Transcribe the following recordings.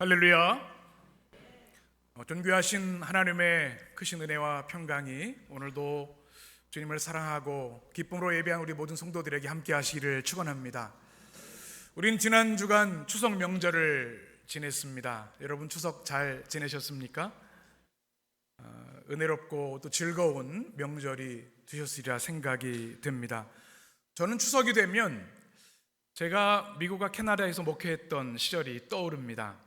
할렐루야. 존귀하신 하나님의 크신 은혜와 평강이 오늘도 주님을 사랑하고 기쁨으로 예배한 우리 모든 성도들에게 함께 하시기를 축원합니다. 우린 지난 주간 추석 명절을 지냈습니다. 여러분 추석 잘 지내셨습니까? 은혜롭고 또 즐거운 명절이 되셨으리라 생각이 듭니다. 저는 추석이 되면 제가 미국과 캐나다에서 목회했던 시절이 떠오릅니다.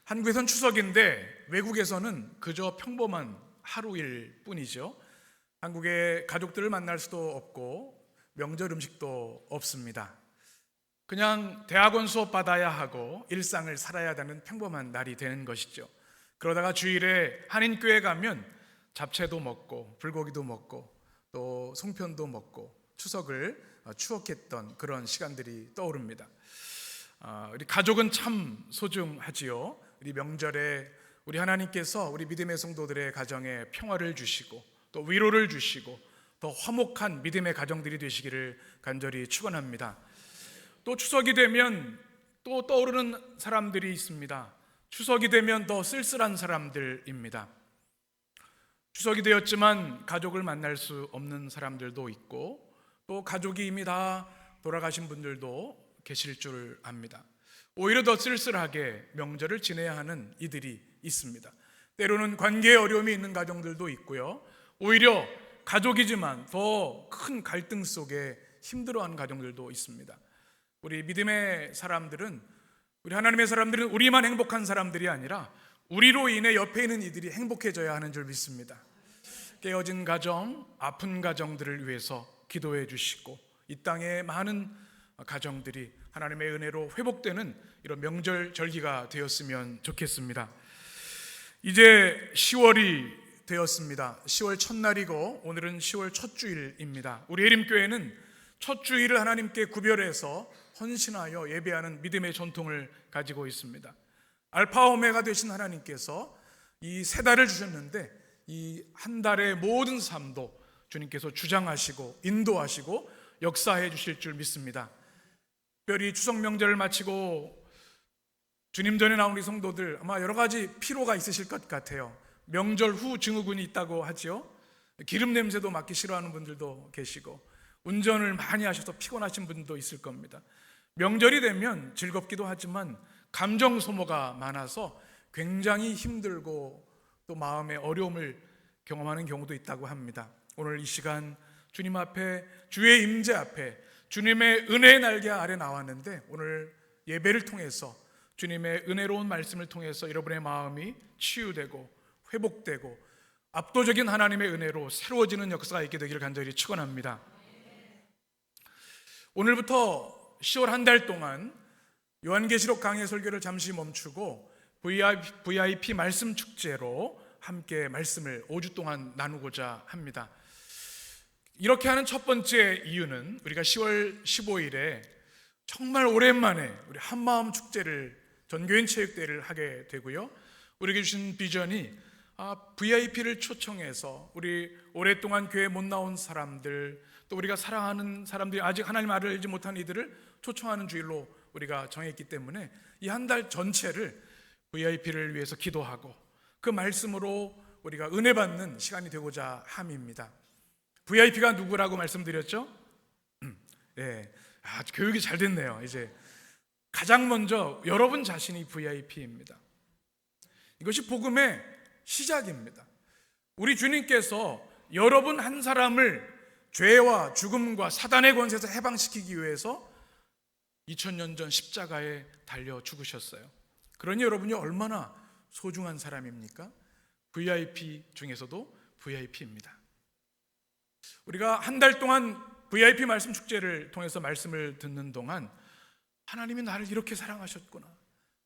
한국에선 추석인데 외국에서는 그저 평범한 하루일 뿐이죠. 한국의 가족들을 만날 수도 없고 명절 음식도 없습니다. 그냥 대학원 수업 받아야 하고 일상을 살아야 하는 평범한 날이 되는 것이죠. 그러다가 주일에 한인교회 가면 잡채도 먹고 불고기도 먹고 또 송편도 먹고 추석을 추억했던 그런 시간들이 떠오릅니다. 우리 가족은 참 소중하지요. 우리 명절에 우리 하나님께서 우리 믿음의 성도들의 가정에 평화를 주시고 또 위로를 주시고 더 화목한 믿음의 가정들이 되시기를 간절히 축원합니다. 또 추석이 되면 또 떠오르는 사람들이 있습니다. 추석이 되면 더 쓸쓸한 사람들입니다. 추석이 되었지만 가족을 만날 수 없는 사람들도 있고 또 가족이 이미 다 돌아가신 분들도 계실 줄 압니다. 오히려 더 쓸쓸하게 명절을 지내야 하는 이들이 있습니다. 때로는 관계에 어려움이 있는 가정들도 있고요. 오히려 가족이지만 더 큰 갈등 속에 힘들어하는 가정들도 있습니다. 우리 믿음의 사람들은, 우리 하나님의 사람들은 우리만 행복한 사람들이 아니라 우리로 인해 옆에 있는 이들이 행복해져야 하는 줄 믿습니다. 깨어진 가정, 아픈 가정들을 위해서 기도해 주시고 이 땅의 많은 가정들이 하나님의 은혜로 회복되는 이런 명절 절기가 되었으면 좋겠습니다. 이제 10월이 되었습니다. 10월 첫날이고 오늘은 10월 첫 주일입니다. 우리 예림교회는 첫 주일을 하나님께 구별해서 헌신하여 예배하는 믿음의 전통을 가지고 있습니다. 알파 오메가 되신 하나님께서 이 세 달을 주셨는데 이 한 달의 모든 삶도 주님께서 주장하시고 인도하시고 역사해 주실 줄 믿습니다. 특별히 추석 명절을 마치고 주님 전에 나온 우리 성도들 아마 여러 가지 피로가 있으실 것 같아요. 명절 후 증후군이 있다고 하죠. 기름 냄새도 맡기 싫어하는 분들도 계시고 운전을 많이 하셔서 피곤하신 분도 있을 겁니다. 명절이 되면 즐겁기도 하지만 감정 소모가 많아서 굉장히 힘들고 또 마음의 어려움을 경험하는 경우도 있다고 합니다. 오늘 이 시간 주님 앞에, 주의 임재 앞에 주님의 은혜의 날개 아래 나왔는데 오늘 예배를 통해서 주님의 은혜로운 말씀을 통해서 여러분의 마음이 치유되고 회복되고 압도적인 하나님의 은혜로 새로워지는 역사가 있게 되기를 간절히 축원합니다. 오늘부터 10월 한 달 동안 요한계시록 강해 설교를 잠시 멈추고 VIP 말씀 축제로 함께 말씀을 5주 동안 나누고자 합니다. 이렇게 하는 첫 번째 이유는 우리가 10월 15일에 정말 오랜만에 우리 한마음 축제를 전교인 체육대회를 하게 되고요. 우리에게 주신 비전이 VIP를 초청해서 우리 오랫동안 교회 못 나온 사람들 또 우리가 사랑하는 사람들이 아직 하나님 알지 못한 이들을 초청하는 주일로 우리가 정했기 때문에 이 한 달 전체를 VIP를 위해서 기도하고 그 말씀으로 우리가 은혜 받는 시간이 되고자 함입니다. VIP가 누구라고 말씀드렸죠? 네, 교육이 잘 됐네요. 이제 가장 먼저 여러분 자신이 VIP입니다. 이것이 복음의 시작입니다. 우리 주님께서 여러분 한 사람을 죄와 죽음과 사단의 권세에서 해방시키기 위해서 2000년 전 십자가에 달려 죽으셨어요. 그러니 여러분이 얼마나 소중한 사람입니까? VIP 중에서도 VIP입니다. 우리가 한 달 동안 VIP 말씀 축제를 통해서 말씀을 듣는 동안 하나님이 나를 이렇게 사랑하셨구나,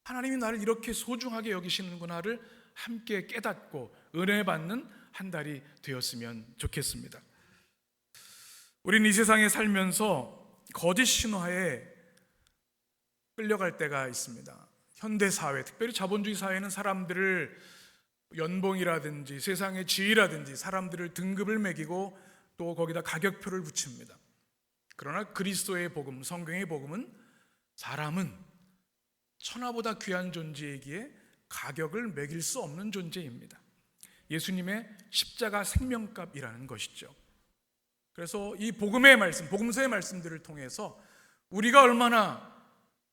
하나님이 나를 이렇게 소중하게 여기시는구나를 함께 깨닫고 은혜 받는 한 달이 되었으면 좋겠습니다. 우리는 이 세상에 살면서 거짓 신화에 끌려갈 때가 있습니다. 현대사회, 특별히 자본주의 사회는 사람들을 연봉이라든지 세상의 지위라든지 사람들을 등급을 매기고 또 거기다 가격표를 붙입니다. 그러나 그리스도의 복음, 성경의 복음은 사람은 천하보다 귀한 존재이기에 가격을 매길 수 없는 존재입니다. 예수님의 십자가 생명값이라는 것이죠. 그래서 이 복음의 말씀, 복음서의 말씀들을 통해서 우리가 얼마나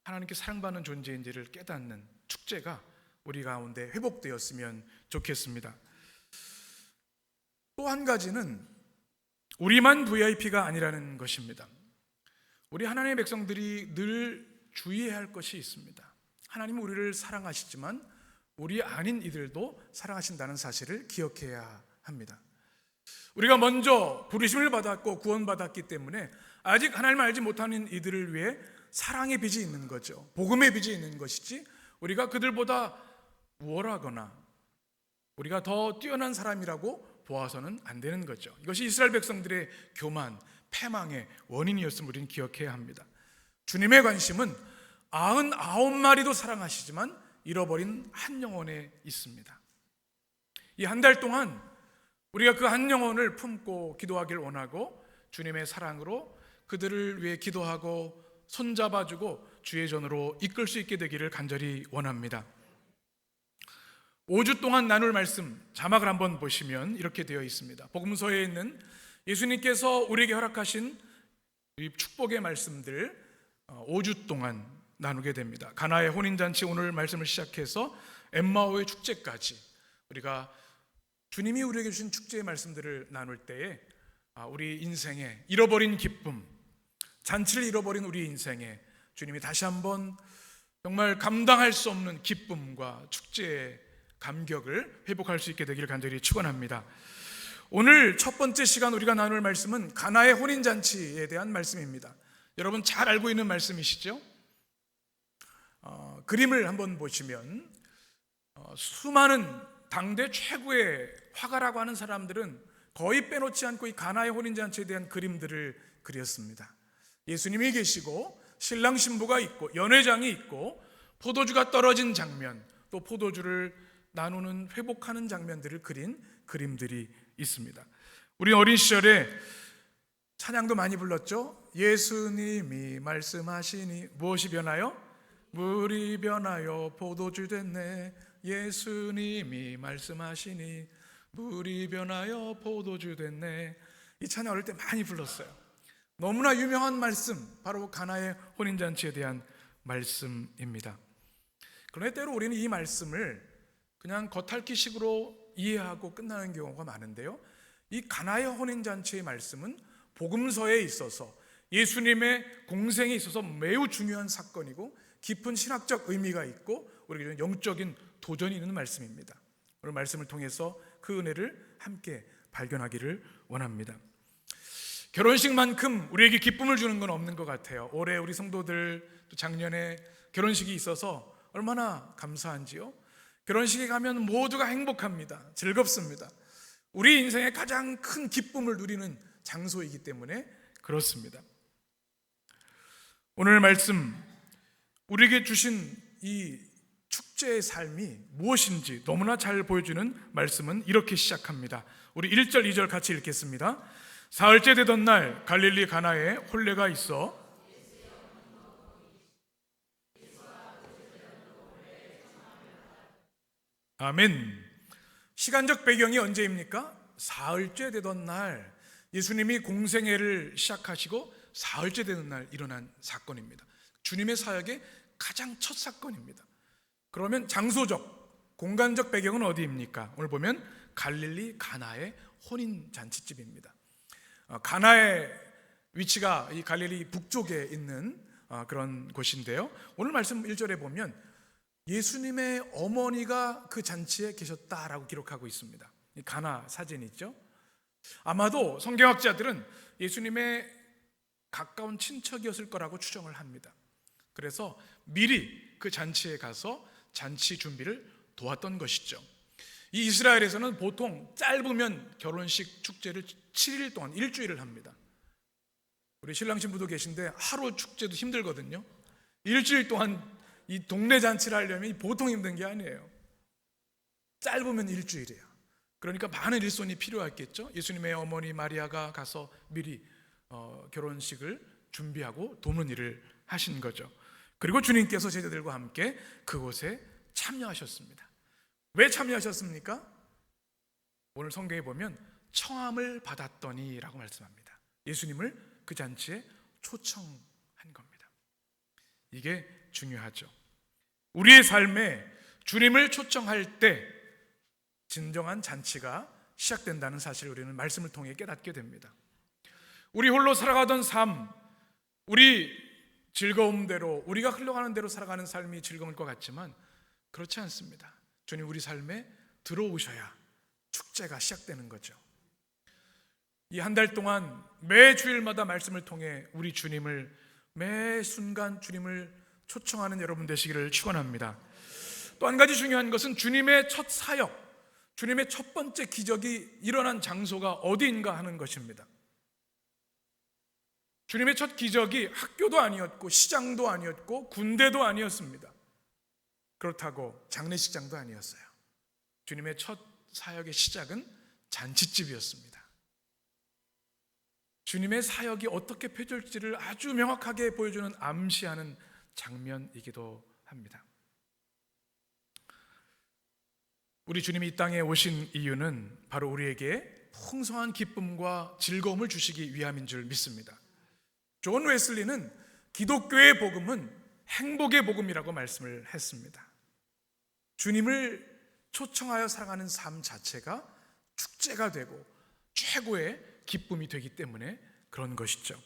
하나님께 사랑받는 존재인지를 깨닫는 축제가 우리 가운데 회복되었으면 좋겠습니다. 또 한 가지는 우리만 VIP가 아니라는 것입니다. 우리 하나님의 백성들이 늘 주의해야 할 것이 있습니다. 하나님은 우리를 사랑하시지만 우리 아닌 이들도 사랑하신다는 사실을 기억해야 합니다. 우리가 먼저 부르심을 받았고 구원받았기 때문에 아직 하나님을 알지 못하는 이들을 위해 사랑의 빚이 있는 거죠. 복음의 빚이 있는 것이지 우리가 그들보다 우월하거나 우리가 더 뛰어난 사람이라고 보아서는 안 되는 거죠. 이것이 이스라엘 백성들의 교만, 패망의 원인이었음을 우리는 기억해야 합니다. 주님의 관심은 99마리도 사랑하시지만 잃어버린 한 영혼에 있습니다. 이 한 달 동안 우리가 그 한 영혼을 품고 기도하길 원하고 주님의 사랑으로 그들을 위해 기도하고 손잡아주고 주의 전으로 이끌 수 있게 되기를 간절히 원합니다. 5주 동안 나눌 말씀 자막을 한번 보시면 이렇게 되어 있습니다. 복음서에 있는 예수님께서 우리에게 허락하신 이 축복의 말씀들 5주 동안 나누게 됩니다. 가나의 혼인잔치 오늘 말씀을 시작해서 엠마오의 축제까지 우리가 주님이 우리에게 주신 축제의 말씀들을 나눌 때에 우리 인생에 잃어버린 기쁨, 잔치를 잃어버린 우리 인생에 주님이 다시 한번 정말 감당할 수 없는 기쁨과 축제의 감격을 회복할 수 있게 되기를 간절히 축원합니다. 오늘 첫 번째 시간 우리가 나눌 말씀은 가나의 혼인잔치에 대한 말씀입니다. 여러분 잘 알고 있는 말씀이시죠? 그림을 한번 보시면 수많은 당대 최고의 화가라고 하는 사람들은 거의 빼놓지 않고 이 가나의 혼인잔치에 대한 그림들을 그렸습니다. 예수님이 계시고 신랑 신부가 있고 연회장이 있고 포도주가 떨어진 장면, 또 포도주를 나누는 회복하는 장면들을 그린 그림들이 있습니다. 우리 어린 시절에 찬양도 많이 불렀죠. 예수님이 말씀하시니 무엇이 변하여? 물이 변하여 포도주 됐네. 예수님이 말씀하시니 물이 변하여 포도주 됐네. 이 찬양 어릴 때 많이 불렀어요. 너무나 유명한 말씀, 바로 가나의 혼인잔치에 대한 말씀입니다. 그런데 때로 우리는 이 말씀을 그냥 겉핥기식으로 이해하고 끝나는 경우가 많은데요, 이 가나의 혼인잔치의 말씀은 복음서에 있어서 예수님의 공생에 있어서 매우 중요한 사건이고 깊은 신학적 의미가 있고 우리에게 영적인 도전이 있는 말씀입니다. 오늘 말씀을 통해서 그 은혜를 함께 발견하기를 원합니다. 결혼식만큼 우리에게 기쁨을 주는 건 없는 것 같아요. 올해 우리 성도들 또 작년에 결혼식이 있어서 얼마나 감사한지요. 결혼식에 가면 모두가 행복합니다. 즐겁습니다. 우리 인생의 가장 큰 기쁨을 누리는 장소이기 때문에 그렇습니다. 오늘 말씀 우리에게 주신 이 축제의 삶이 무엇인지 너무나 잘 보여주는 말씀은 이렇게 시작합니다. 우리 1절 2절 같이 읽겠습니다. 사흘째 되던 날 갈릴리 가나에 혼례가 있어 아멘. 시간적 배경이 언제입니까? 사흘째 되던 날, 예수님이 공생애를 시작하시고 사흘째 되는 날 일어난 사건입니다. 주님의 사역의 가장 첫 사건입니다. 그러면 장소적, 공간적 배경은 어디입니까? 오늘 보면 갈릴리 가나의 혼인잔치집입니다. 가나의 위치가 이 갈릴리 북쪽에 있는 그런 곳인데요, 오늘 말씀 1절에 보면 예수님의 어머니가 그 잔치에 계셨다라고 기록하고 있습니다. 이 가나 사진 있죠? 아마도 성경학자들은 예수님의 가까운 친척이었을 거라고 추정을 합니다. 그래서 미리 그 잔치에 가서 잔치 준비를 도왔던 것이죠. 이 이스라엘에서는 보통 짧으면 결혼식 축제를 7일 동안 일주일을 합니다. 우리 신랑 신부도 계신데 하루 축제도 힘들거든요. 일주일 동안 이 동네 잔치를 하려면 보통 힘든 게 아니에요. 짧으면 일주일이에요. 그러니까 많은 일손이 필요했겠죠. 예수님의 어머니 마리아가 가서 미리 결혼식을 준비하고 돕는 일을 하신 거죠. 그리고 주님께서 제자들과 함께 그곳에 참여하셨습니다. 왜 참여하셨습니까? 오늘 성경에 보면 청함을 받았더니 라고 말씀합니다. 예수님을 그 잔치에 초청한 겁니다. 이게 중요하죠. 우리의 삶에 주님을 초청할 때 진정한 잔치가 시작된다는 사실을 우리는 말씀을 통해 깨닫게 됩니다. 우리 홀로 살아가던 삶, 우리 즐거움대로, 우리가 흘러가는 대로 살아가는 삶이 즐거울 것 같지만 그렇지 않습니다. 주님 우리 삶에 들어오셔야 축제가 시작되는 거죠. 이 한 달 동안 매 주일마다 말씀을 통해 우리 주님을, 매 순간 주님을 초청하는 여러분 되시기를 축원합니다. 또 한 가지 중요한 것은 주님의 첫 사역, 주님의 첫 번째 기적이 일어난 장소가 어디인가 하는 것입니다. 주님의 첫 기적이 학교도 아니었고 시장도 아니었고 군대도 아니었습니다. 그렇다고 장례식장도 아니었어요. 주님의 첫 사역의 시작은 잔치집이었습니다. 주님의 사역이 어떻게 펼쳐질지를 아주 명확하게 보여주는 암시하는 장면이기도 합니다. 우리 주님이 이 땅에 오신 이유는 바로 우리에게 풍성한 기쁨과 즐거움을 주시기 위함인 줄 믿습니다. 존 웨슬리는 기독교의 복음은 행복의 복음이라고 말씀을 했습니다. 주님을 초청하여 살아가는 삶 자체가 축제가 되고 최고의 기쁨이 되기 때문에 그런 것이죠.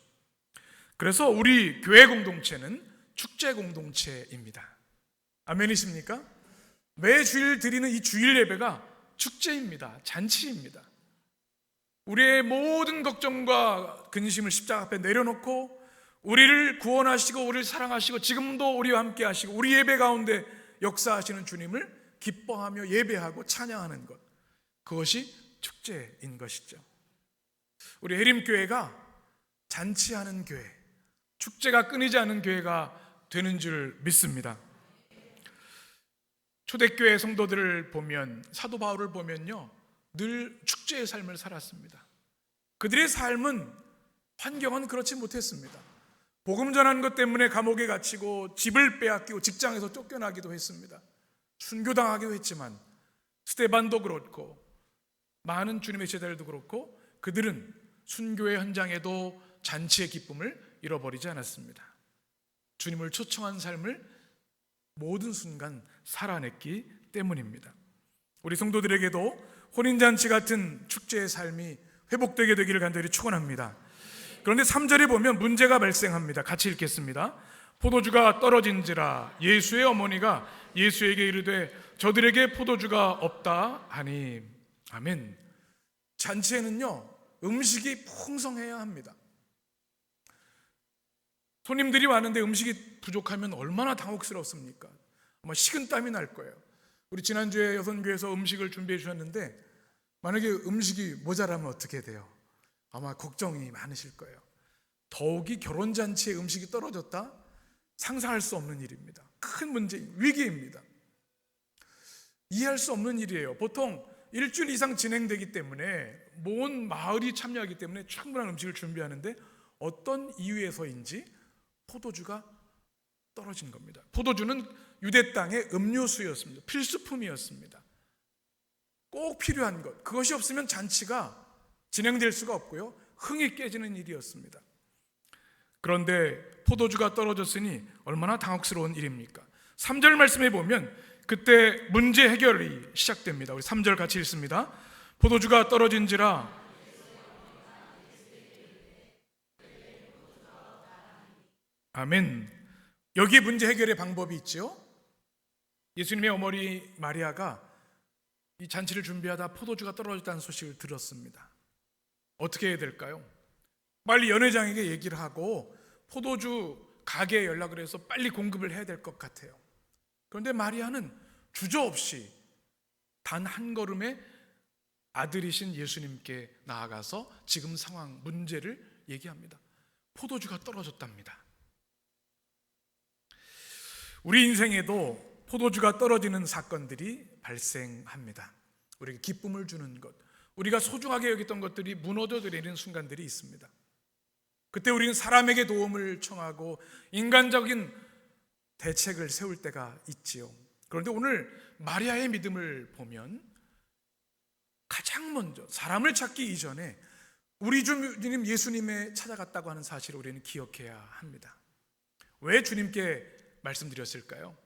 그래서 우리 교회 공동체는 축제 공동체입니다. 아멘이십니까? 매 주일 드리는 이 주일 예배가 축제입니다. 잔치입니다. 우리의 모든 걱정과 근심을 십자가 앞에 내려놓고 우리를 구원하시고 우리를 사랑하시고 지금도 우리와 함께 하시고 우리 예배 가운데 역사하시는 주님을 기뻐하며 예배하고 찬양하는 것, 그것이 축제인 것이죠. 우리 해림교회가 잔치하는 교회, 축제가 끊이지 않는 교회가 되는 줄 믿습니다. 초대교회 성도들을 보면, 사도 바울을 보면요, 늘 축제의 삶을 살았습니다. 그들의 삶은, 환경은 그렇지 못했습니다. 복음 전하는 것 때문에 감옥에 갇히고 집을 빼앗기고 직장에서 쫓겨나기도 했습니다. 순교당하기도 했지만 스데반도 그렇고 많은 주님의 제자들도 그렇고 그들은 순교의 현장에도 잔치의 기쁨을 잃어버리지 않았습니다. 주님을 초청한 삶을 모든 순간 살아냈기 때문입니다. 우리 성도들에게도 혼인잔치 같은 축제의 삶이 회복되게 되기를 간절히 축원합니다. 그런데 3절에 보면 문제가 발생합니다. 같이 읽겠습니다. 포도주가 떨어진지라 예수의 어머니가 예수에게 이르되 저들에게 포도주가 없다 하니. 아멘. 잔치에는요, 음식이 풍성해야 합니다. 손님들이 왔는데 음식이 부족하면 얼마나 당혹스럽습니까? 아마 식은땀이 날 거예요. 우리 지난주에 여선교회에서 음식을 준비해 주셨는데 만약에 음식이 모자라면 어떻게 돼요? 아마 걱정이 많으실 거예요. 더욱이 결혼잔치에 음식이 떨어졌다? 상상할 수 없는 일입니다. 큰 문제, 위기입니다. 이해할 수 없는 일이에요. 보통 일주일 이상 진행되기 때문에 온 마을이 참여하기 때문에 충분한 음식을 준비하는데 어떤 이유에서인지 포도주가 떨어진 겁니다. 포도주는 유대 땅의 음료수였습니다. 필수품이었습니다. 꼭 필요한 것, 그것이 없으면 잔치가 진행될 수가 없고요, 흥이 깨지는 일이었습니다. 그런데 포도주가 떨어졌으니 얼마나 당혹스러운 일입니까? 3절 말씀해 보면 그때 문제 해결이 시작됩니다. 우리 3절 같이 읽습니다. 포도주가 떨어진지라. 아멘. 여기에 문제 해결의 방법이 있죠. 예수님의 어머니 마리아가 이 잔치를 준비하다 포도주가 떨어졌다는 소식을 들었습니다. 어떻게 해야 될까요? 빨리 연회장에게 얘기를 하고 포도주 가게에 연락을 해서 빨리 공급을 해야 될 것 같아요. 그런데 마리아는 주저없이 단 한 걸음의 아들이신 예수님께 나아가서 지금 상황, 문제를 얘기합니다. 포도주가 떨어졌답니다. 우리 인생에도 포도주가 떨어지는 사건들이 발생합니다. 우리에게 기쁨을 주는 것, 우리가 소중하게 여겼던 것들이 무너져 내리는 순간들이 있습니다. 그때 우리는 사람에게 도움을 청하고 인간적인 대책을 세울 때가 있지요. 그런데 오늘 마리아의 믿음을 보면 가장 먼저 사람을 찾기 이전에 우리 주님 예수님에 찾아갔다고 하는 사실을 우리는 기억해야 합니다. 왜 주님께 말씀드렸을까요?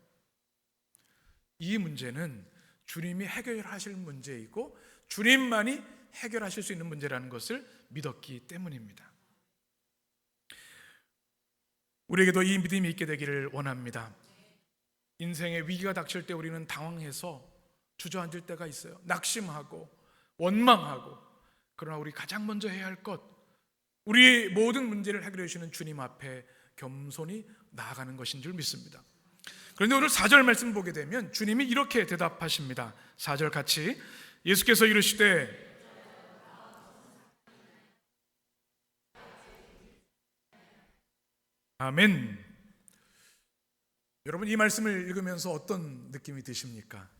이 문제는 주님이 해결하실 문제이고 주님만이 해결하실 수 있는 문제라는 것을 믿었기 때문입니다. 우리에게도 이 믿음이 있게 되기를 원합니다. 인생의 위기가 닥칠 때 우리는 당황해서 주저앉을 때가 있어요. 낙심하고 원망하고. 그러나 우리 가장 먼저 해야 할 것, 우리의 모든 문제를 해결해 주시는 주님 앞에 겸손히 나아가는 것인 줄 믿습니다. 그런데 오늘 4절 말씀 보게 되면 주님이 이렇게 대답하십니다. 4절 같이 예수께서 이르시되 아멘. 여러분 이 말씀을 읽으면서 어떤 느낌이 드십니까?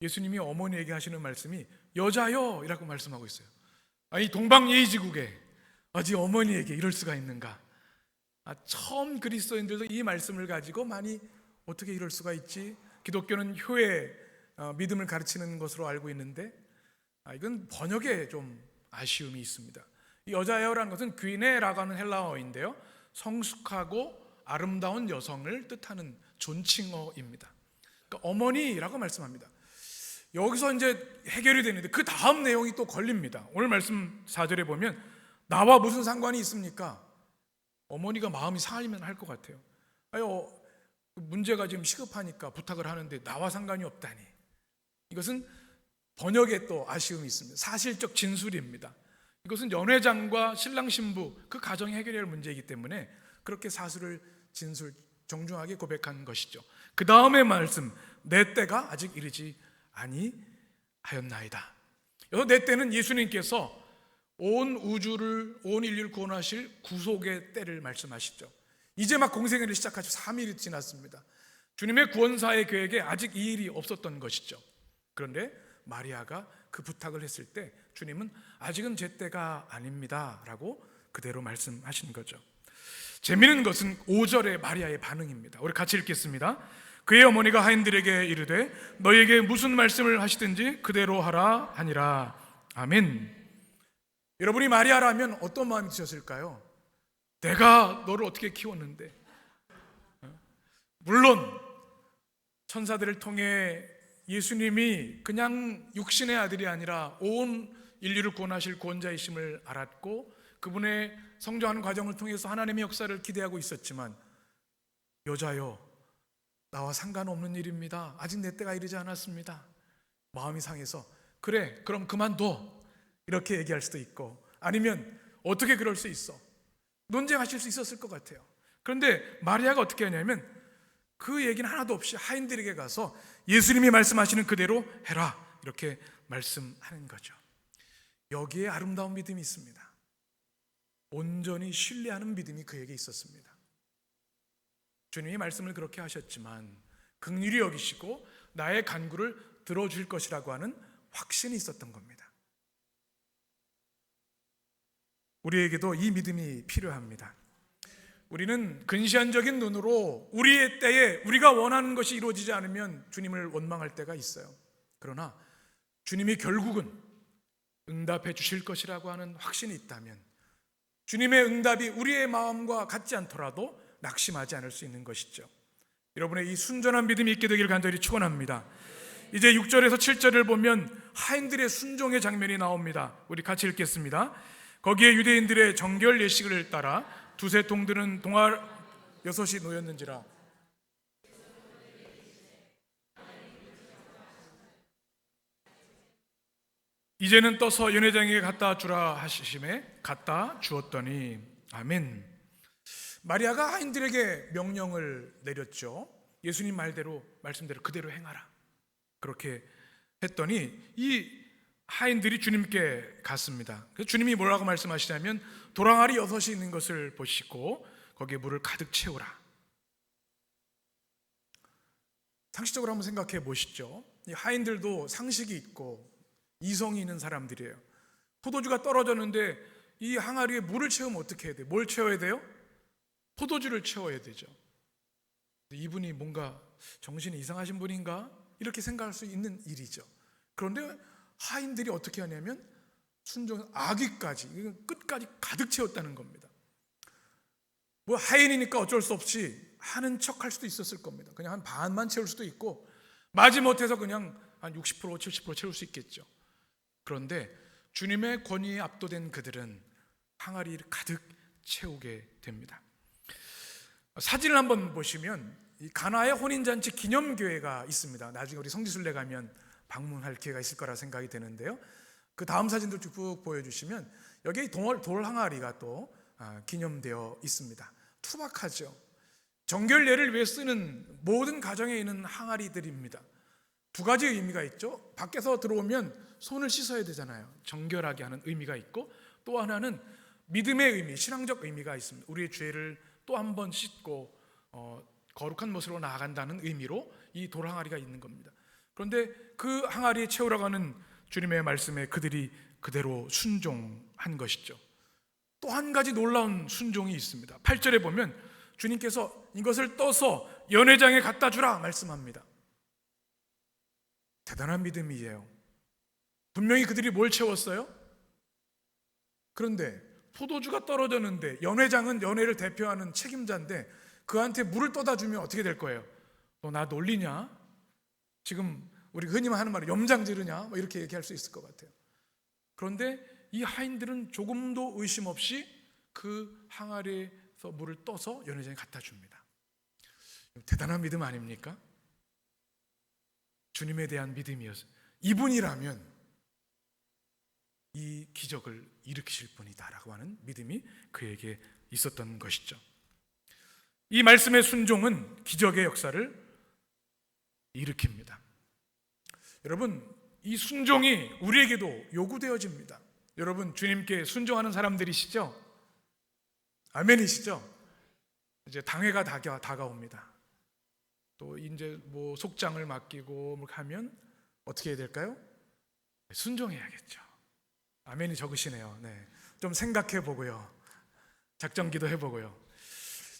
예수님이 어머니에게 하시는 말씀이 여자여 이라고 말씀하고 있어요. 아니 동방예의지국에 아직 어머니에게 이럴 수가 있는가? 처음 그리스도인들도 이 말씀을 가지고 많이 어떻게 이럴 수가 있지? 기독교는 효의 믿음을 가르치는 것으로 알고 있는데 이건 번역에 좀 아쉬움이 있습니다. 이 여자여라는 것은 귀네라고 하는 헬라어인데요, 성숙하고 아름다운 여성을 뜻하는 존칭어입니다. 그러니까 어머니라고 말씀합니다. 여기서 이제 해결이 되는데 그 다음 내용이 또 걸립니다. 오늘 말씀 4절에 보면 나와 무슨 상관이 있습니까? 어머니가 마음이 상하면 할 것 같아요. 문제가 지금 시급하니까 부탁을 하는데 나와 상관이 없다니. 이것은 번역에 또 아쉬움이 있습니다. 사실적 진술입니다. 이것은 연회장과 신랑 신부 그 가정이 해결해야 할 문제이기 때문에 그렇게 사실을 진술 정중하게 고백한 것이죠. 그 다음의 말씀, 내 때가 아직 이르지 아니하였나이다. 여기서 내 때는 예수님께서 온 우주를, 온 인류를 구원하실 구속의 때를 말씀하시죠. 이제 막 공생애를 시작하시고 3일이 지났습니다. 주님의 구원사의 계획에 아직 이 일이 없었던 것이죠. 그런데 마리아가 그 부탁을 했을 때 주님은 아직은 제 때가 아닙니다 라고 그대로 말씀하신 거죠. 재미있는 것은 5절의 마리아의 반응입니다. 우리 같이 읽겠습니다. 그의 어머니가 하인들에게 이르되 너희에게 무슨 말씀을 하시든지 그대로 하라 하니라. 아멘. 여러분이 마리아라면 어떤 마음이 드셨을까요? 내가 너를 어떻게 키웠는데. 물론 천사들을 통해 예수님이 그냥 육신의 아들이 아니라 온 인류를 구원하실 구원자이심을 알았고 그분의 성장하는 과정을 통해서 하나님의 역사를 기대하고 있었지만 여자여 나와 상관없는 일입니다. 아직 내 때가 이르지 않았습니다. 마음이 상해서 그래 그럼 그만둬 이렇게 얘기할 수도 있고, 아니면 어떻게 그럴 수 있어, 논쟁하실 수 있었을 것 같아요. 그런데 마리아가 어떻게 하냐면 그 얘기는 하나도 없이 하인들에게 가서 예수님이 말씀하시는 그대로 해라 이렇게 말씀하는 거죠. 여기에 아름다운 믿음이 있습니다. 온전히 신뢰하는 믿음이 그에게 있었습니다. 주님이 말씀을 그렇게 하셨지만 긍휼히 여기시고 나의 간구를 들어줄 것이라고 하는 확신이 있었던 겁니다. 우리에게도 이 믿음이 필요합니다. 우리는 근시안적인 눈으로 우리의 때에 우리가 원하는 것이 이루어지지 않으면 주님을 원망할 때가 있어요. 그러나 주님이 결국은 응답해 주실 것이라고 하는 확신이 있다면 주님의 응답이 우리의 마음과 같지 않더라도 낙심하지 않을 수 있는 것이죠. 여러분의 이 순전한 믿음이 있게 되기를 간절히 축원합니다. 이제 6절에서 7절을 보면 하인들의 순종의 장면이 나옵니다. 우리 같이 읽겠습니다. 거기에 유대인들의 정결 예식을 따라 두세 통들은 동알 6이 놓였는지라. 이제는 떠서 연회장에게 갖다 주라 하시심에 갖다 주었더니. 아멘. 마리아가 하인들에게 명령을 내렸죠. 예수님 말씀대로 그대로 행하라. 그렇게 했더니 이 하인들이 주님께 갔습니다. 그래서 주님이 뭐라고 말씀하시냐면 도랑알이 6이 있는 것을 보시고 거기에 물을 가득 채우라. 상식적으로 한번 생각해 보시죠. 이 하인들도 상식이 있고 이성이 있는 사람들이에요. 포도주가 떨어졌는데 이 항아리에 물을 채우면 어떻게 해야 돼요? 뭘 채워야 돼요? 포도주를 채워야 되죠. 이분이 뭔가 정신이 이상하신 분인가? 이렇게 생각할 수 있는 일이죠. 그런데 하인들이 어떻게 하냐면 순종 아귀까지 끝까지 가득 채웠다는 겁니다. 뭐 하인이니까 어쩔 수 없이 하는 척 할 수도 있었을 겁니다. 그냥 한 반만 채울 수도 있고 마지못해서 그냥 한 60% 70% 채울 수 있겠죠. 그런데 주님의 권위에 압도된 그들은 항아리를 가득 채우게 됩니다. 사진을 한번 보시면 이 가나의 혼인잔치 기념교회가 있습니다. 나중에 우리 성지순례 가면 방문할 기회가 있을 거라 생각이 되는데요. 그 다음 사진도 쭉 보여주시면 여기 돌 항아리가 또 기념되어 있습니다. 투박하죠. 정결례를 위해 쓰는 모든 가정에 있는 항아리들입니다. 두 가지 의미가 있죠. 밖에서 들어오면 손을 씻어야 되잖아요. 정결하게 하는 의미가 있고, 또 하나는 믿음의 의미, 신앙적 의미가 있습니다. 우리의 죄를 또 한 번 씻고 거룩한 모습으로 나아간다는 의미로 이 돌 항아리가 있는 겁니다. 그런데 그 항아리에 채우라고 하는 주님의 말씀에 그들이 그대로 순종한 것이죠. 또 한 가지 놀라운 순종이 있습니다. 8절에 보면 주님께서 이것을 떠서 연회장에 갖다 주라 말씀합니다. 대단한 믿음이에요. 분명히 그들이 뭘 채웠어요? 그런데 포도주가 떨어졌는데 연회장은 연회를 대표하는 책임자인데 그한테 물을 떠다 주면 어떻게 될 거예요? 너 나 놀리냐? 지금 우리 흔히 하는 말은 염장 지르냐? 뭐 이렇게 얘기할 수 있을 것 같아요. 그런데 이 하인들은 조금도 의심 없이 그 항아리에서 물을 떠서 연회장에 갖다 줍니다. 대단한 믿음 아닙니까? 주님에 대한 믿음이었어요. 이분이라면 이 기적을 일으키실 분이다라고 하는 믿음이 그에게 있었던 것이죠. 이 말씀의 순종은 기적의 역사를 일으킵니다. 여러분, 이 순종이 우리에게도 요구되어집니다. 여러분, 주님께 순종하는 사람들이시죠? 아멘이시죠? 이제 당회가 다가옵니다. 또 이제 뭐 속장을 맡기고 하면 어떻게 해야 될까요? 순종해야겠죠. 아멘이 적으시네요. 네. 좀 생각해 보고요. 작전기도 해보고요.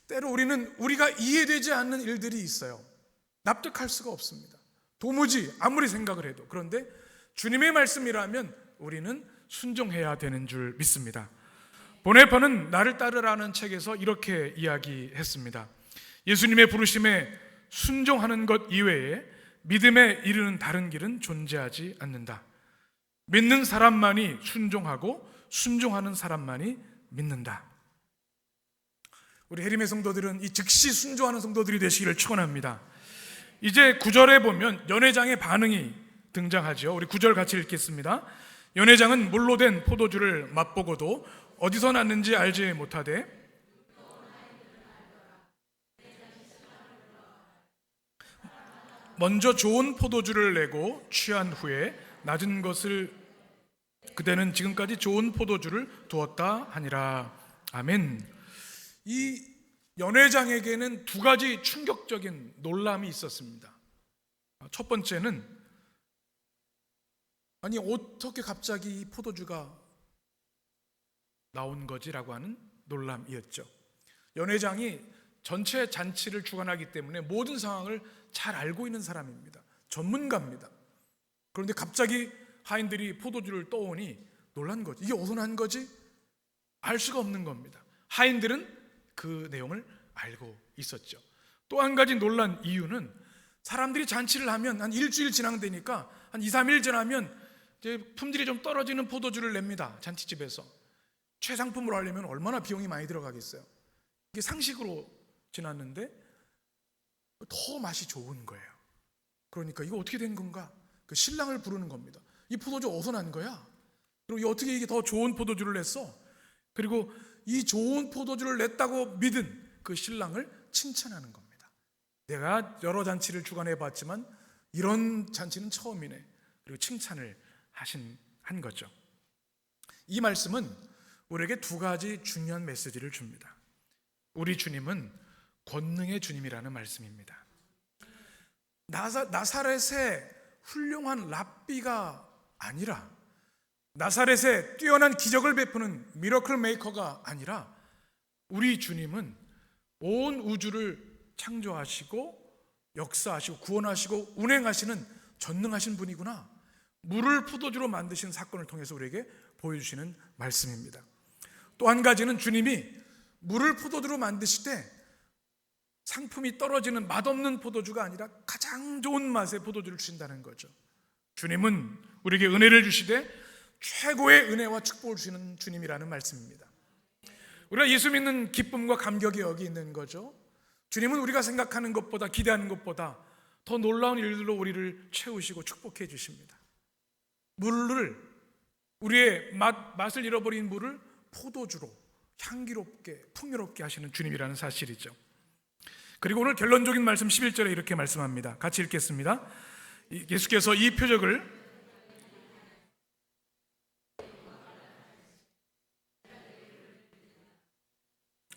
때로 우리가 이해되지 않는 일들이 있어요. 납득할 수가 없습니다. 도무지 아무리 생각을 해도. 그런데 주님의 말씀이라면 우리는 순종해야 되는 줄 믿습니다. 보네파는 나를 따르라는 책에서 이렇게 이야기했습니다. 예수님의 부르심에 순종하는 것 이외에 믿음에 이르는 다른 길은 존재하지 않는다. 믿는 사람만이 순종하고 순종하는 사람만이 믿는다. 우리 해림의 성도들은 이 즉시 순종하는 성도들이 되시기를 축원합니다. 이제 9절에 보면 연회장의 반응이 등장하죠. 우리 9절 같이 읽겠습니다. 연회장은 물로 된 포도주를 맛보고도 어디서 났는지 알지 못하되 먼저 좋은 포도주를 내고 취한 후에 낮은 것을 그대는 지금까지 좋은 포도주를 두었다 하니라. 아멘. 이 연회장에게는 두 가지 충격적인 놀람이 있었습니다. 첫 번째는 아니 어떻게 갑자기 이 포도주가 나온 거지라고 하는 놀람이었죠. 연회장이 전체 잔치를 주관하기 때문에 모든 상황을 잘 알고 있는 사람입니다. 전문가입니다. 그런데 갑자기 하인들이 포도주를 떠오니 놀란 거지. 이게 어디서 난 거지? 알 수가 없는 겁니다. 하인들은 그 내용을 알고 있었죠. 또 한 가지 놀란 이유는 사람들이 잔치를 하면 한 일주일 지나되니까 한 2, 3일 지나면 이제 품질이 좀 떨어지는 포도주를 냅니다. 잔치집에서. 최상품으로 하려면 얼마나 비용이 많이 들어가겠어요. 이게 상식으로 지났는데 더 맛이 좋은 거예요. 그러니까 이거 어떻게 된 건가? 그 신랑을 부르는 겁니다. 이 포도주 어디서 난 거야? 그리고 어떻게 이게 더 좋은 포도주를 냈어? 그리고 이 좋은 포도주를 냈다고 믿은 그 신랑을 칭찬하는 겁니다. 내가 여러 잔치를 주관해 봤지만 이런 잔치는 처음이네. 그리고 칭찬을 한 거죠. 이 말씀은 우리에게 두 가지 중요한 메시지를 줍니다. 우리 주님은 권능의 주님이라는 말씀입니다. 나사렛의 훌륭한 랍비가 아니라, 나사렛의 뛰어난 기적을 베푸는 미러클 메이커가 아니라 우리 주님은 온 우주를 창조하시고 역사하시고 구원하시고 운행하시는 전능하신 분이구나, 물을 포도주로 만드신 사건을 통해서 우리에게 보여주시는 말씀입니다. 또 한 가지는 주님이 물을 포도주로 만드실 때 상품이 떨어지는 맛없는 포도주가 아니라 가장 좋은 맛의 포도주를 주신다는 거죠. 주님은 우리에게 은혜를 주시되 최고의 은혜와 축복을 주시는 주님이라는 말씀입니다. 우리가 예수 믿는 기쁨과 감격이 여기 있는 거죠. 주님은 우리가 생각하는 것보다, 기대하는 것보다 더 놀라운 일들로 우리를 채우시고 축복해 주십니다. 물을, 우리의 맛을 잃어버린 물을 포도주로 향기롭게 풍요롭게 하시는 주님이라는 사실이죠. 그리고 오늘 결론적인 말씀 11절에 이렇게 말씀합니다. 같이 읽겠습니다. 예수께서 이 표적을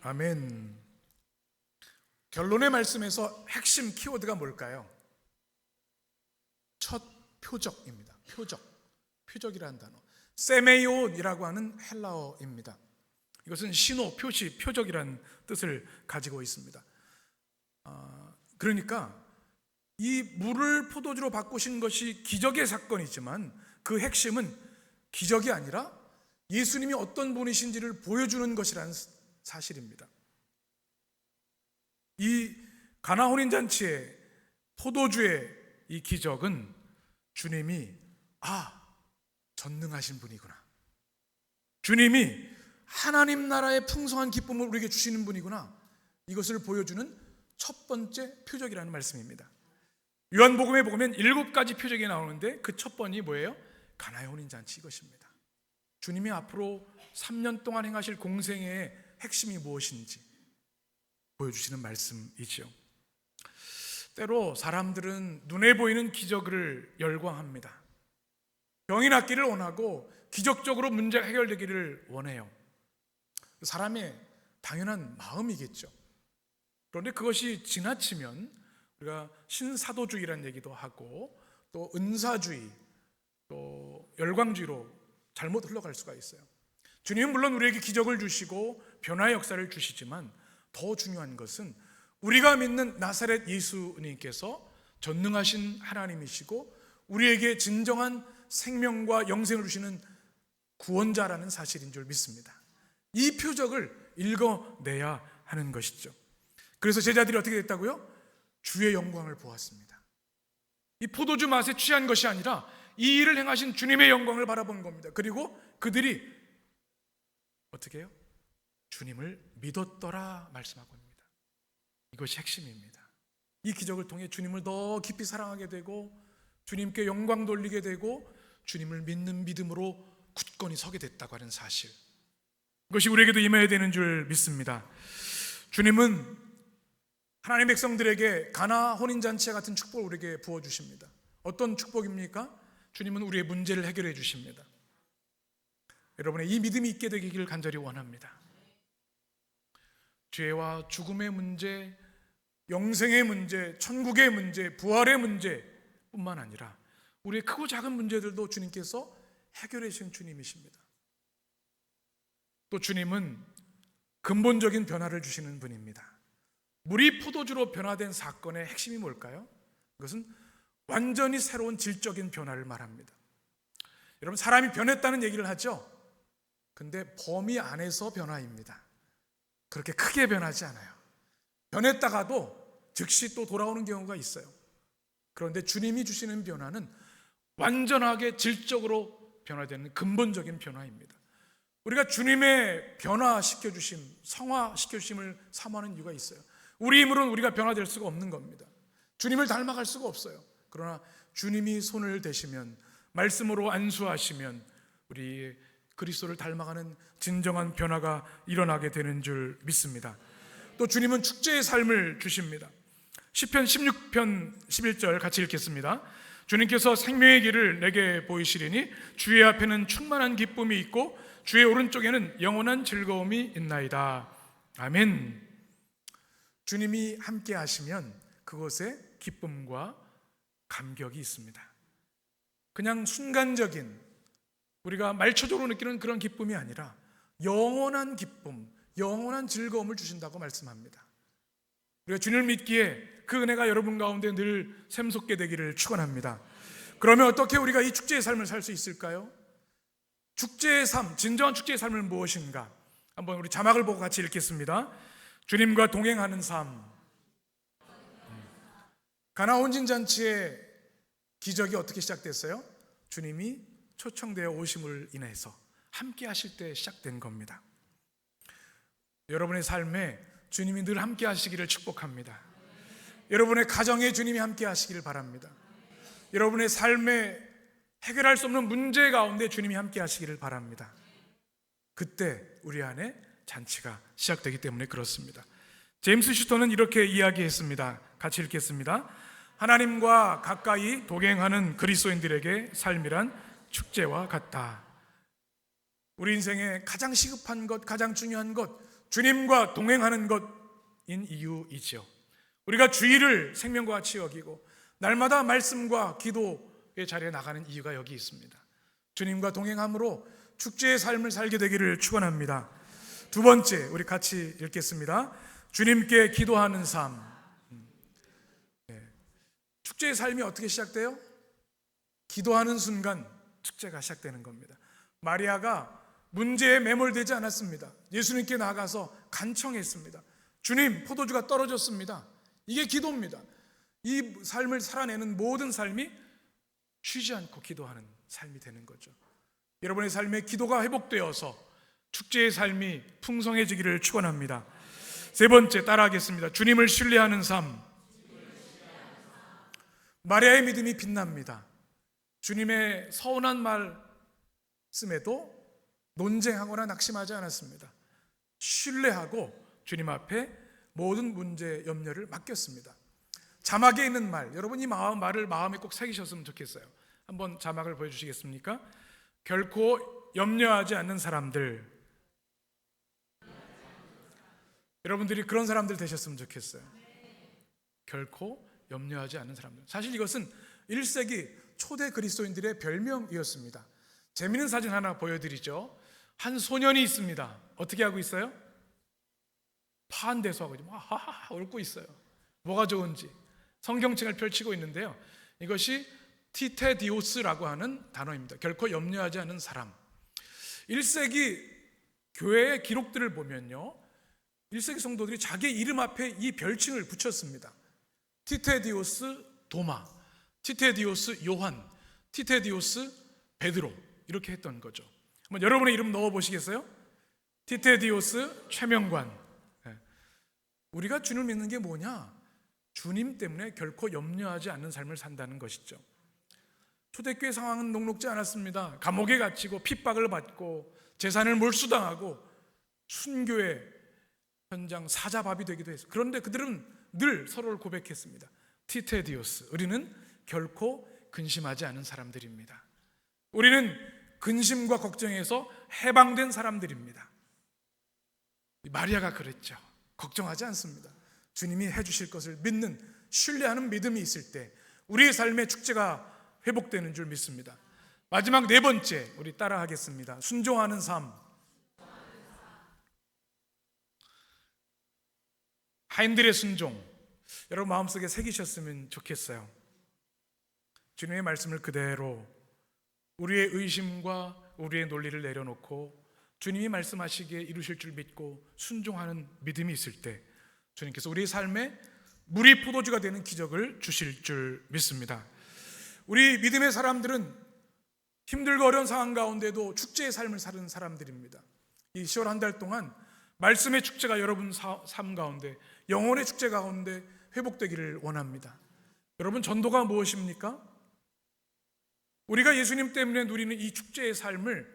아멘. 결론의 말씀에서 핵심 키워드가 뭘까요? 첫 표적입니다. 표적이라는 단어, 세메이온이라고 하는 헬라어입니다. 이것은 신호, 표시, 표적이라는 뜻을 가지고 있습니다. 그러니까 이 물을 포도주로 바꾸신 것이 기적의 사건이지만 그 핵심은 기적이 아니라 예수님이 어떤 분이신지를 보여주는 것이라는 사실입니다. 이 가나 혼인잔치의 포도주의 이 기적은 주님이 전능하신 분이구나, 주님이 하나님 나라의 풍성한 기쁨을 우리에게 주시는 분이구나, 이것을 보여주는 첫 번째 표적이라는 말씀입니다. 요한복음에 보면 7가지 표적이 나오는데 그 첫 번이 뭐예요? 가나의 혼인잔치, 이것입니다. 주님이 앞으로 3년 동안 행하실 공생의 핵심이 무엇인지 보여주시는 말씀이지요. 때로 사람들은 눈에 보이는 기적을 열광합니다. 병이 낫기를 원하고 기적적으로 문제가 해결되기를 원해요. 사람의 당연한 마음이겠죠. 그런데 그것이 지나치면 우리가 신사도주의라는 얘기도 하고 또 은사주의, 또 열광주의로 잘못 흘러갈 수가 있어요. 주님은 물론 우리에게 기적을 주시고 변화의 역사를 주시지만 더 중요한 것은 우리가 믿는 나사렛 예수님께서 전능하신 하나님이시고 우리에게 진정한 생명과 영생을 주시는 구원자라는 사실인 줄 믿습니다. 이 표적을 읽어내야 하는 것이죠. 그래서 제자들이 어떻게 됐다고요? 주의 영광을 보았습니다. 이 포도주 맛에 취한 것이 아니라 이 일을 행하신 주님의 영광을 바라본 겁니다. 그리고 그들이 어떻게 해요? 주님을 믿었더라 말씀하고 있습니다. 이것이 핵심입니다. 이 기적을 통해 주님을 더 깊이 사랑하게 되고 주님께 영광 돌리게 되고 주님을 믿는 믿음으로 굳건히 서게 됐다고 하는 사실, 이것이 우리에게도 임해야 되는 줄 믿습니다. 주님은 하나님의 백성들에게 가나 혼인잔치 같은 축복을 우리에게 부어주십니다. 어떤 축복입니까? 주님은 우리의 문제를 해결해 주십니다. 여러분의 이 믿음이 있게 되기를 간절히 원합니다. 죄와 죽음의 문제, 영생의 문제, 천국의 문제, 부활의 문제뿐만 아니라 우리의 크고 작은 문제들도 주님께서 해결해 주신 주님이십니다. 또 주님은 근본적인 변화를 주시는 분입니다. 물이 포도주로 변화된 사건의 핵심이 뭘까요? 그것은 완전히 새로운 질적인 변화를 말합니다. 여러분, 사람이 변했다는 얘기를 하죠. 근데 범위 안에서 변화입니다. 그렇게 크게 변하지 않아요. 변했다가도 즉시 또 돌아오는 경우가 있어요. 그런데 주님이 주시는 변화는 완전하게 질적으로 변화되는 근본적인 변화입니다. 우리가 주님의 변화시켜주심, 성화시켜주심을 사모하는 이유가 있어요. 우리 힘으로는 우리가 변화될 수가 없는 겁니다. 주님을 닮아갈 수가 없어요. 그러나 주님이 손을 대시면, 말씀으로 안수하시면 우리 그리스도를 닮아가는 진정한 변화가 일어나게 되는 줄 믿습니다. 또 주님은 축제의 삶을 주십니다. 시편 16편 11절 같이 읽겠습니다. 주님께서 생명의 길을 내게 보이시리니 주의 앞에는 충만한 기쁨이 있고 주의 오른쪽에는 영원한 즐거움이 있나이다. 아멘. 주님이 함께 하시면 그것에 기쁨과 감격이 있습니다. 그냥 순간적인, 우리가 말초적으로 느끼는 그런 기쁨이 아니라 영원한 기쁨, 영원한 즐거움을 주신다고 말씀합니다. 우리가 주님을 믿기에 그 은혜가 여러분 가운데 늘 샘솟게 되기를 축원합니다. 그러면 어떻게 우리가 이 축제의 삶을 살 수 있을까요? 축제의 삶, 진정한 축제의 삶은 무엇인가? 한번 우리 자막을 보고 같이 읽겠습니다. 주님과 동행하는 삶. 가나 혼인 잔치의 기적이 어떻게 시작됐어요? 주님이 초청되어 오심을 인해서 함께 하실 때 시작된 겁니다. 여러분의 삶에 주님이 늘 함께 하시기를 축복합니다. 여러분의 가정에 주님이 함께 하시기를 바랍니다. 여러분의 삶에 해결할 수 없는 문제 가운데 주님이 함께 하시기를 바랍니다. 그때 우리 안에 잔치가 시작되기 때문에 그렇습니다. 제임스 슈터는 이렇게 이야기했습니다. 같이 읽겠습니다. 하나님과 가까이 동행하는 그리스도인들에게 삶이란 축제와 같다. 우리 인생에 가장 시급한 것, 가장 중요한 것, 주님과 동행하는 것인 이유이죠. 우리가 주일을 생명과 같이 여기고 날마다 말씀과 기도의 자리에 나가는 이유가 여기 있습니다. 주님과 동행함으로 축제의 삶을 살게 되기를 축원합니다. 두 번째, 우리 같이 읽겠습니다. 주님께 기도하는 삶. 축제의 삶이 어떻게 시작돼요? 기도하는 순간 축제가 시작되는 겁니다. 마리아가 문제에 매몰되지 않았습니다. 예수님께 나가서 간청했습니다. 주님, 포도주가 떨어졌습니다. 이게 기도입니다. 이 삶을 살아내는 모든 삶이 쉬지 않고 기도하는 삶이 되는 거죠. 여러분의 삶에 기도가 회복되어서 축제의 삶이 풍성해지기를 축원합니다. 세 번째, 따라하겠습니다. 주님을 신뢰하는 삶. 마리아의 믿음이 빛납니다. 주님의 서운한 말씀에도 논쟁하거나 낙심하지 않았습니다. 신뢰하고 주님 앞에 모든 문제, 염려를 맡겼습니다. 자막에 있는 말, 여러분 이 말을 마음에 꼭 새기셨으면 좋겠어요. 한번 자막을 보여주시겠습니까? 결코 염려하지 않는 사람들. 여러분들이 그런 사람들 되셨으면 좋겠어요. 결코 염려하지 않는 사람들. 사실 이것은 1세기 초대 그리스도인들의 별명이었습니다. 재미있는 사진 하나 보여드리죠. 한 소년이 있습니다. 어떻게 하고 있어요? 파한대소 하고 하하하 울고 있어요. 뭐가 좋은지 성경책을 펼치고 있는데요. 이것이 티테디오스라고 하는 단어입니다. 결코 염려하지 않은 사람. 1세기 교회의 기록들을 보면요, 1세기 성도들이 자기 이름 앞에 이 별칭을 붙였습니다. 티테디오스 도마, 티테디오스 요한, 티테디오스 베드로, 이렇게 했던 거죠. 한번 여러분의 이름 넣어보시겠어요? 티테디오스 최명관. 우리가 주님을 믿는 게 뭐냐? 주님 때문에 결코 염려하지 않는 삶을 산다는 것이죠. 초대교회 상황은 녹록지 않았습니다. 감옥에 갇히고 핍박을 받고 재산을 몰수당하고 순교의 현장 사자밥이 되기도 했어요. 그런데 그들은 늘 서로를 고백했습니다. 티테디오스, 우리는 결코 근심하지 않은 사람들입니다. 우리는 근심과 걱정에서 해방된 사람들입니다. 마리아가 그랬죠. 걱정하지 않습니다. 주님이 해주실 것을 믿는, 신뢰하는 믿음이 있을 때 우리의 삶의 축제가 회복되는 줄 믿습니다. 마지막 네 번째, 우리 따라 하겠습니다. 순종하는 삶. 하인들의 순종, 여러분 마음속에 새기셨으면 좋겠어요. 주님의 말씀을 그대로 우리의 의심과 우리의 논리를 내려놓고 주님이 말씀하시기에 이루실 줄 믿고 순종하는 믿음이 있을 때 주님께서 우리의 삶에 물이 포도주가 되는 기적을 주실 줄 믿습니다. 우리 믿음의 사람들은 힘들고 어려운 상황 가운데도 축제의 삶을 사는 사람들입니다. 이 10월 한 달 동안 말씀의 축제가 여러분 삶 가운데, 영혼의 축제 가운데 회복되기를 원합니다. 여러분, 전도가 무엇입니까? 우리가 예수님 때문에 누리는 이 축제의 삶을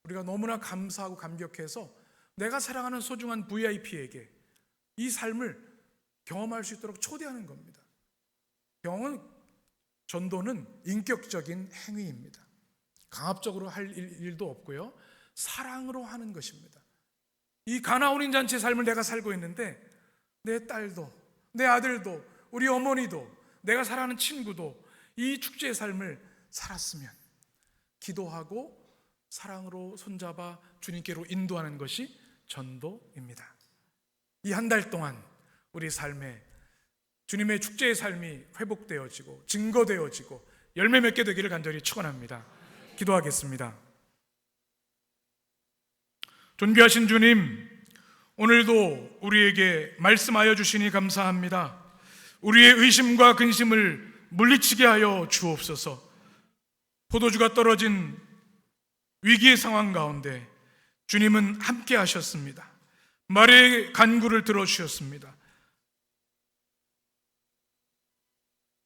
우리가 너무나 감사하고 감격해서 내가 사랑하는 소중한 VIP에게 이 삶을 경험할 수 있도록 초대하는 겁니다. 전도는 인격적인 행위입니다. 강압적으로 할 일도 없고요, 사랑으로 하는 것입니다. 이 가나 혼인 잔치의 삶을 내가 살고 있는데 내 딸도, 내 아들도, 우리 어머니도, 내가 사랑하는 친구도 이 축제의 삶을 살았으면 기도하고 사랑으로 손잡아 주님께로 인도하는 것이 전도입니다. 이 한 달 동안 우리 삶에 주님의 축제의 삶이 회복되어지고 증거되어지고 열매 맺게 되기를 간절히 축원합니다. 기도하겠습니다. 존귀하신 주님, 오늘도 우리에게 말씀하여 주시니 감사합니다. 우리의 의심과 근심을 물리치게 하여 주옵소서. 포도주가 떨어진 위기의 상황 가운데 주님은 함께 하셨습니다. 말의 간구를 들어주셨습니다.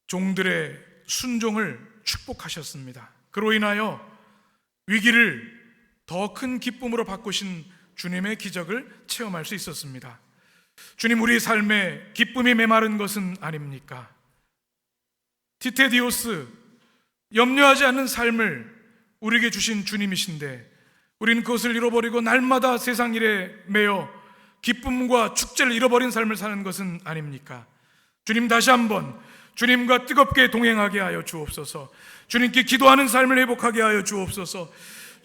종들의 순종을 축복하셨습니다. 그로 인하여 위기를 더 큰 기쁨으로 바꾸신 주님의 기적을 체험할 수 있었습니다. 주님, 우리 삶에 기쁨이 메마른 것은 아닙니까? 티테디오스, 염려하지 않는 삶을 우리에게 주신 주님이신데 우리는 그것을 잃어버리고 날마다 세상 일에 매여 기쁨과 축제를 잃어버린 삶을 사는 것은 아닙니까? 주님, 다시 한번 주님과 뜨겁게 동행하게 하여 주옵소서. 주님께 기도하는 삶을 회복하게 하여 주옵소서.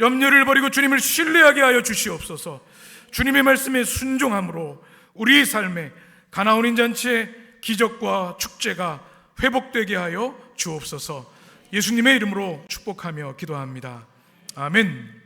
염려를 버리고 주님을 신뢰하게 하여 주시옵소서. 주님의 말씀에 순종함으로 우리의 삶에 가나온 잔치의 기적과 축제가 회복되게 하여 주옵소서. 예수님의 이름으로 축복하며 기도합니다. 아멘.